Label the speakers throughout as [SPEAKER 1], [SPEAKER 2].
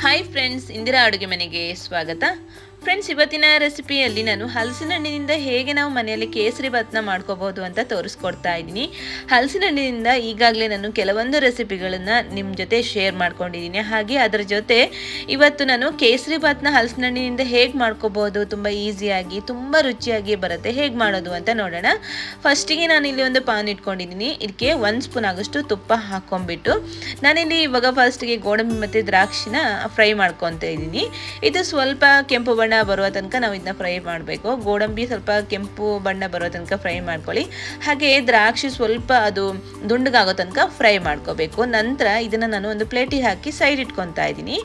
[SPEAKER 1] Hi friends, Indira ಅಡುಗೆ ಮನೆಗೆ ಸ್ವಾಗತ. ಫ್ರೆಂಡ್ಸ್, ಇವತ್ತಿನ ರೆಸಿಪಿಯಲ್ಲಿ ನಾನು ಹಲಸಿನ ಹಣ್ಣಿನಿಂದ ಹೇಗೆ ನಾವು ಮನೆಯಲ್ಲಿ ಕೇಸರಿ ಭಾತ್ನ ಮಾಡ್ಕೋಬಹುದು ಅಂತ ತೋರಿಸ್ಕೊಡ್ತಾ ಇದ್ದೀನಿ. ಹಲಸಿನ ಹಣ್ಣಿನಿಂದ ಈಗಾಗಲೇ ನಾನು ಕೆಲವೊಂದು ರೆಸಿಪಿಗಳನ್ನು ನಿಮ್ಮ ಜೊತೆ ಶೇರ್ ಮಾಡ್ಕೊಂಡಿದ್ದೀನಿ. ಹಾಗೆ ಅದರ ಜೊತೆ ಇವತ್ತು ನಾನು ಕೇಸರಿ ಭಾತ್ನ ಹಲಸಿನ ಹಣ್ಣಿನಿಂದ ಹೇಗೆ ಮಾಡ್ಕೋಬಹುದು, ತುಂಬ ಈಸಿಯಾಗಿ ತುಂಬ ರುಚಿಯಾಗಿ ಬರುತ್ತೆ, ಹೇಗೆ ಮಾಡೋದು ಅಂತ ನೋಡೋಣ. ಫಸ್ಟಿಗೆ ನಾನಿಲ್ಲಿ ಒಂದು ಪಾನ್ ಇಟ್ಕೊಂಡಿದ್ದೀನಿ. ಇದಕ್ಕೆ 1 ಸ್ಪೂನ್ ಆಗೋಷ್ಟು ತುಪ್ಪ ಹಾಕ್ಕೊಂಡ್ಬಿಟ್ಟು ನಾನಿಲ್ಲಿ ಇವಾಗ ಫಸ್ಟಿಗೆ ಗೋಡಂಬಿ ಮತ್ತು ದ್ರಾಕ್ಷಿನ ಫ್ರೈ ಮಾಡ್ಕೊತಾ ಇದ್ದೀನಿ. ಇದು ಸ್ವಲ್ಪ ಕೆಂಪು ಬಣ್ಣ ಬರುವ ತನಕ ನಾವು ಇದನ್ನ ಫ್ರೈ ಮಾಡಬೇಕು. ಗೋಡಂಬಿ ಸ್ವಲ್ಪ ಕೆಂಪು ಬಣ್ಣ ಬರೋ ತನಕ ಫ್ರೈ ಮಾಡ್ಕೊಳ್ಳಿ. ಹಾಗೆ ದ್ರಾಕ್ಷಿ ಸ್ವಲ್ಪ ಅದು ದುಂಡಗಾಗೋ ತನಕ ಫ್ರೈ ಮಾಡ್ಕೋಬೇಕು. ನಂತರ ಇದನ್ನು ನಾನು ಒಂದು ಪ್ಲೇಟಿಗೆ ಹಾಕಿ ಸೈಡ್ ಇಟ್ಕೊತಾ ಇದ್ದೀನಿ.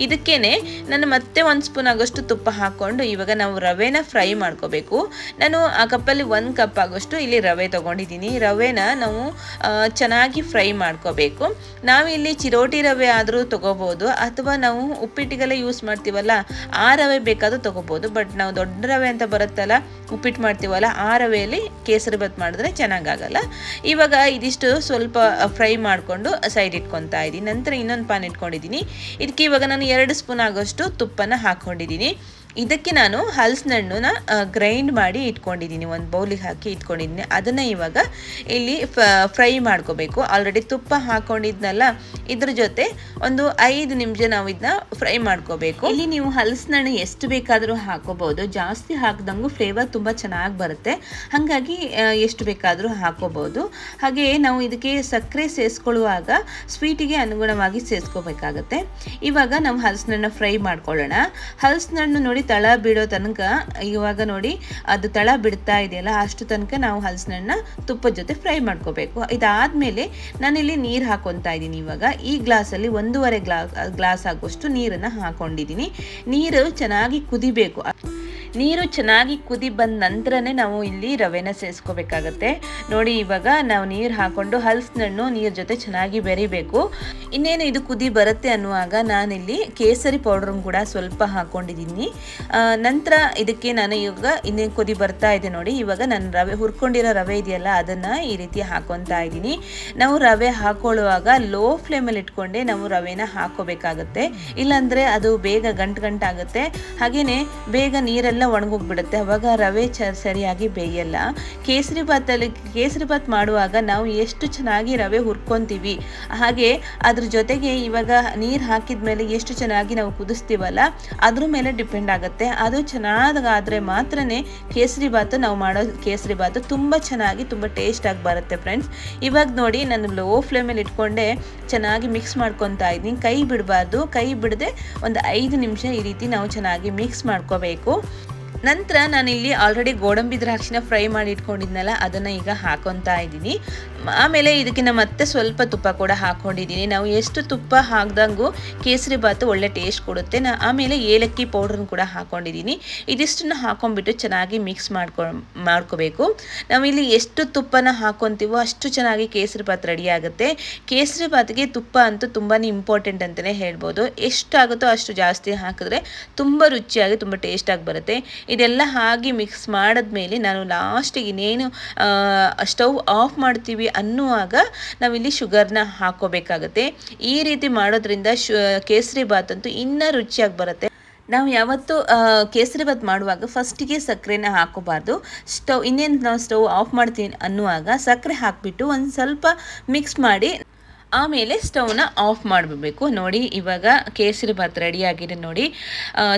[SPEAKER 1] ಇದಕ್ಕೇನೆ ನಾನು ಮತ್ತೆ 1 ಸ್ಪೂನ್ ಆಗೋಷ್ಟು ತುಪ್ಪ ಹಾಕ್ಕೊಂಡು ಇವಾಗ ನಾವು ರವೆನ ಫ್ರೈ ಮಾಡ್ಕೋಬೇಕು. ನಾನು ಆ ಕಪ್ಪಲ್ಲಿ 1 ಕಪ್ ಆಗೋಷ್ಟು ಇಲ್ಲಿ ರವೆ ತೊಗೊಂಡಿದ್ದೀನಿ. ರವೆನ ನಾವು ಚೆನ್ನಾಗಿ ಫ್ರೈ ಮಾಡ್ಕೋಬೇಕು. ನಾವಿಲ್ಲಿ ಚಿರೋಟಿ ರವೆ ಆದರೂ ತೊಗೋಬೋದು, ಅಥವಾ ನಾವು ಉಪ್ಪಿಟ್ಟಿಗೆಲ್ಲ ಯೂಸ್ ಮಾಡ್ತೀವಲ್ಲ ಆ ರವೆ ಬೇಕಾದರೂ ತೊಗೋಬೋದು. ಬಟ್ ನಾವು ದೊಡ್ಡ ರವೆ ಅಂತ ಬರುತ್ತಲ್ಲ, ಉಪ್ಪಿಟ್ಟು ಮಾಡ್ತೀವಲ್ಲ ಆ ರವೆಯಲ್ಲಿ ಕೇಸರಿ ಭಾತ್ ಮಾಡಿದ್ರೆ ಚೆನ್ನಾಗಾಗಲ್ಲ. ಇವಾಗ ಇದಿಷ್ಟು ಸ್ವಲ್ಪ ಫ್ರೈ ಮಾಡಿಕೊಂಡು ಸೈಡ್ ಇಟ್ಕೊತಾ ಇದ್ದೀನಿ. ನಂತರ ಇನ್ನೊಂದು ಪಾನ್ ಇಟ್ಕೊಂಡಿದ್ದೀನಿ. ಇದಕ್ಕೆ ಇವಾಗ ನಾನು 2 ಸ್ಪೂನ್ ಆಗೋಷ್ಟು ತುಪ್ಪನ ಹಾಕ್ಕೊಂಡಿದ್ದೀನಿ. ಇದಕ್ಕೆ ನಾನು ಹಲಸಿನ ಹಣ್ಣನ್ನ ಗ್ರೈಂಡ್ ಮಾಡಿ ಇಟ್ಕೊಂಡಿದ್ದೀನಿ, ಒಂದು ಬೌಲಿಗೆ ಹಾಕಿ ಇಟ್ಕೊಂಡಿದ್ದೀನಿ. ಅದನ್ನು ಇವಾಗ ಇಲ್ಲಿ ಫ್ರೈ ಮಾಡ್ಕೋಬೇಕು. ಆಲ್ರೆಡಿ ತುಪ್ಪ ಹಾಕ್ಕೊಂಡಿದ್ನಲ್ಲ, ಇದ್ರ ಜೊತೆ ಒಂದು 5 ನಿಮಿಷ ನಾವು ಇದನ್ನ ಫ್ರೈ ಮಾಡ್ಕೋಬೇಕು. ಇಲ್ಲಿ ನೀವು ಹಲಸಿನ ಹಣ್ಣು ಎಷ್ಟು ಬೇಕಾದರೂ ಹಾಕೋಬಹುದು, ಜಾಸ್ತಿ ಹಾಕ್ದಂಗೂ ಫ್ಲೇವರ್ ತುಂಬ ಚೆನ್ನಾಗಿ ಬರುತ್ತೆ. ಹಾಗಾಗಿ ಎಷ್ಟು ಬೇಕಾದರೂ ಹಾಕೋಬಹುದು. ಹಾಗೆ ನಾವು ಇದಕ್ಕೆ ಸಕ್ಕರೆ ಸೇರಿಸ್ಕೊಳ್ಳುವಾಗ ಸ್ವೀಟಿಗೆ ಅನುಗುಣವಾಗಿ ಸೇರಿಸ್ಕೋಬೇಕಾಗತ್ತೆ. ಇವಾಗ ನಾವು ಹಲಸಿನ ಹಣ್ಣು ಫ್ರೈ ಮಾಡ್ಕೊಳ್ಳೋಣ. ಹಲಸಿನ ಹಣ್ಣು ನೋಡಿ ತಳ ಬಿಡೋ ತನಕ, ಇವಾಗ ನೋಡಿ ಅದು ತಳ ಬಿಡ್ತಾ ಇದೆಯಲ್ಲ, ಅಷ್ಟು ತನಕ ನಾವು ಹಲಸಿನ ಹಣ್ಣನ್ನ ತುಪ್ಪದ ಜೊತೆ ಫ್ರೈ ಮಾಡ್ಕೋಬೇಕು. ಇದಾದ್ಮೇಲೆ ನಾನಿಲ್ಲಿ ನೀರು ಹಾಕೊತಾ ಇದ್ದೀನಿ. ಇವಾಗ ಈ ಗ್ಲಾಸಲ್ಲಿ 1.5 ಗ್ಲಾಸ್ ಆಗುವಷ್ಟು ನೀರನ್ನು ಹಾಕೊಂಡಿದ್ದೀನಿ. ನೀರು ಚೆನ್ನಾಗಿ ಕುದಿಬೇಕು. ನೀರು ಚೆನ್ನಾಗಿ ಕುದಿ ಬಂದ ನಂತರನೇ ನಾವು ಇಲ್ಲಿ ರವೆನ ಸೇರಿಸ್ಕೋಬೇಕಾಗತ್ತೆ. ನೋಡಿ, ಇವಾಗ ನಾವು ನೀರು ಹಾಕೊಂಡು ಹಲಸಿನ ಹಣ್ಣು ನೀರು ಜೊತೆ ಚೆನ್ನಾಗಿ ಬೆರಿಬೇಕು. ಇನ್ನೇನು ಇದು ಕುದಿ ಬರುತ್ತೆ ಅನ್ನುವಾಗ ನಾನಿಲ್ಲಿ ಕೇಸರಿ ಪೌಡ್ರನ್ನು ಕೂಡ ಸ್ವಲ್ಪ ಹಾಕ್ಕೊಂಡಿದ್ದೀನಿ. ನಂತರ ಇದಕ್ಕೆ ನಾನು ಇವಾಗ ಇನ್ನೇನು ಕುದಿ ಬರ್ತಾ ಇದೆ ನೋಡಿ, ಇವಾಗ ನಾನು ರವೆ ಹುರ್ಕೊಂಡಿರೋ ರವೆ ಇದೆಯಲ್ಲ ಅದನ್ನು ಈ ರೀತಿ ಹಾಕೊತಾ ಇದ್ದೀನಿ. ನಾವು ರವೆ ಹಾಕೊಳ್ಳುವಾಗ ಲೋ ಫ್ಲೇಮಲ್ಲಿ ಇಟ್ಕೊಂಡೆ ನಾವು ರವೆನ ಹಾಕೋಬೇಕಾಗತ್ತೆ, ಇಲ್ಲಾಂದರೆ ಅದು ಬೇಗ ಗಂಟಾಗುತ್ತೆ. ಹಾಗೆಯೇ ಬೇಗ ನೀರೆಲ್ಲ ಒಣಗೋಗ್ಬಿಡುತ್ತೆ, ಅವಾಗ ರವೆ ಸರಿಯಾಗಿ ಬೇಯಲ್ಲ. ಕೇಸರಿ ಭಾತ್ ಮಾಡುವಾಗ ನಾವು ಎಷ್ಟು ಚೆನ್ನಾಗಿ ರವೆ ಹುರ್ಕೊಂತೀವಿ, ಹಾಗೆ ಅದ್ರ ಜೊತೆಗೆ ಇವಾಗ ನೀರು ಹಾಕಿದ ಮೇಲೆ ಎಷ್ಟು ಚೆನ್ನಾಗಿ ನಾವು ಕುದಿಸ್ತೀವಲ್ಲ ಅದ್ರ ಮೇಲೆ ಡಿಪೆಂಡ್ ಆಗುತ್ತೆ. ಅದು ಚೆನ್ನಾಗಾದರೆ ಮಾತ್ರನೇ ಕೇಸರಿ ಭಾತ್ ನಾವು ಮಾಡೋ ಕೇಸರಿ ಭಾತ್ ತುಂಬ ಚೆನ್ನಾಗಿ ತುಂಬ ಟೇಸ್ಟಾಗಿ ಬರುತ್ತೆ ಫ್ರೆಂಡ್ಸ್. ಇವಾಗ ನೋಡಿ, ನಾನು ಲೋ ಫ್ಲೇಮಲ್ಲಿ ಇಟ್ಕೊಂಡೆ ಚೆನ್ನಾಗಿ ಮಿಕ್ಸ್ ಮಾಡ್ಕೊತಾ ಇದ್ದೀನಿ. ಕೈ ಬಿಡಬಾರ್ದು, ಕೈ ಬಿಡದೆ ಒಂದು 5 ನಿಮಿಷ ಈ ರೀತಿ ನಾವು ಚೆನ್ನಾಗಿ ಮಿಕ್ಸ್ ಮಾಡ್ಕೋಬೇಕು. ನಂತರ ನಾನಿಲ್ಲಿ ಆಲ್ರೆಡಿ ಗೋಡಂಬಿ ದ್ರಾಕ್ಷಿನ ಫ್ರೈ ಮಾಡಿ ಇಟ್ಕೊಂಡಿದ್ನಲ್ಲ ಅದನ್ನು ಈಗ ಹಾಕೊತಾ ಇದ್ದೀನಿ. ಆಮೇಲೆ ಇದಕ್ಕೆ ನಾನು ಮತ್ತೆ ಸ್ವಲ್ಪ ತುಪ್ಪ ಕೂಡ ಹಾಕ್ಕೊಂಡಿದ್ದೀನಿ. ನಾವು ಎಷ್ಟು ತುಪ್ಪ ಹಾಕ್ದಂಗೂ ಕೇಸರಿ ಭಾತ್ ಒಳ್ಳೆ ಟೇಸ್ಟ್ ಕೊಡುತ್ತೆ. ಆಮೇಲೆ ಏಲಕ್ಕಿ ಪೌಡ್ರನ್ನು ಕೂಡ ಹಾಕ್ಕೊಂಡಿದ್ದೀನಿ. ಇದಿಷ್ಟನ್ನು ಹಾಕ್ಕೊಂಡ್ಬಿಟ್ಟು ಚೆನ್ನಾಗಿ ಮಿಕ್ಸ್ ಮಾಡ್ಕೋಬೇಕು. ನಾವಿಲ್ಲಿ ಎಷ್ಟು ತುಪ್ಪನ ಹಾಕ್ಕೊತೀವೋ ಅಷ್ಟು ಚೆನ್ನಾಗಿ ಕೇಸರಿ ಭಾತ್ ರೆಡಿ ಆಗುತ್ತೆ. ಕೇಸರಿ ಭಾತ್ಗೆ ತುಪ್ಪ ಅಂತೂ ತುಂಬಾ ಇಂಪಾರ್ಟೆಂಟ್ ಅಂತಲೇ ಹೇಳ್ಬೋದು. ಎಷ್ಟಾಗುತ್ತೋ ಅಷ್ಟು ಜಾಸ್ತಿ ಹಾಕಿದ್ರೆ ತುಂಬ ರುಚಿಯಾಗಿ ತುಂಬ ಟೇಸ್ಟಾಗಿ ಬರುತ್ತೆ. ಇದೆಲ್ಲ ಹಾಗೆ ಮಿಕ್ಸ್ ಮಾಡಿದ್ಮೇಲೆ ನಾನು ಲಾಸ್ಟಿಗೆ ಇನ್ನೇನು ಸ್ಟವ್ ಆಫ್ ಮಾಡ್ತೀವಿ ಅನ್ನುವಾಗ ನಾವಿಲ್ಲಿ ಶುಗರ್ನ ಹಾಕೋಬೇಕಾಗತ್ತೆ. ಈ ರೀತಿ ಮಾಡೋದ್ರಿಂದ ಕೇಸರಿ ಭಾತ್ ಅಂತೂ ಇನ್ನೂ ರುಚಿಯಾಗಿ ಬರುತ್ತೆ. ನಾವು ಯಾವತ್ತೂ ಕೇಸರಿ ಭಾತ್ ಮಾಡುವಾಗ ಫಸ್ಟಿಗೆ ಸಕ್ಕರೆನ ಹಾಕೋಬಾರ್ದು. ಇನ್ನೇನು ನಾವು ಸ್ಟವ್ ಆಫ್ ಮಾಡ್ತೀನಿ ಅನ್ನುವಾಗ ಸಕ್ಕರೆ ಹಾಕಿಬಿಟ್ಟು ಒಂದು ಸ್ವಲ್ಪ ಮಿಕ್ಸ್ ಮಾಡಿ ಆಮೇಲೆ ಸ್ಟವ್ನ ಆಫ್ ಮಾಡಿಬಿಡಬೇಕು. ನೋಡಿ, ಇವಾಗ ಕೇಸರಿ ಭಾತ್ ರೆಡಿಯಾಗಿದೆ ನೋಡಿ.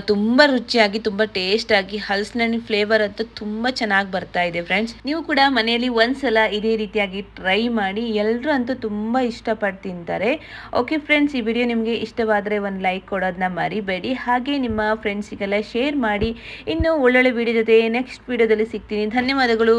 [SPEAKER 1] ತುಂಬ ರುಚಿಯಾಗಿ ತುಂಬ ಟೇಸ್ಟಾಗಿ ಹಲಸಿನ ಹಣ್ಣಿನ ಫ್ಲೇವರ್ ಅಂತೂ ತುಂಬ ಚೆನ್ನಾಗಿ ಬರ್ತಾ ಇದೆ ಫ್ರೆಂಡ್ಸ್. ನೀವು ಕೂಡ ಮನೆಯಲ್ಲಿ ಒಂದ್ಸಲ ಇದೇ ರೀತಿಯಾಗಿ ಟ್ರೈ ಮಾಡಿ. ಎಲ್ಲರೂ ಅಂತೂ ತುಂಬ ಇಷ್ಟಪಟ್ಟು ತಿಂತಾರೆ. ಓಕೆ ಫ್ರೆಂಡ್ಸ್, ಈ ವಿಡಿಯೋ ನಿಮಗೆ ಇಷ್ಟವಾದರೆ ಒಂದು ಲೈಕ್ ಕೊಡೋದನ್ನ ಮರಿಬೇಡಿ. ಹಾಗೆ ನಿಮ್ಮ ಫ್ರೆಂಡ್ಸಿಗೆಲ್ಲ ಶೇರ್ ಮಾಡಿ. ಇನ್ನು ಒಳ್ಳೊಳ್ಳೆ ವಿಡಿಯೋ ಜೊತೆ ನೆಕ್ಸ್ಟ್ ವಿಡಿಯೋದಲ್ಲಿ ಸಿಗ್ತೀನಿ. ಧನ್ಯವಾದಗಳು.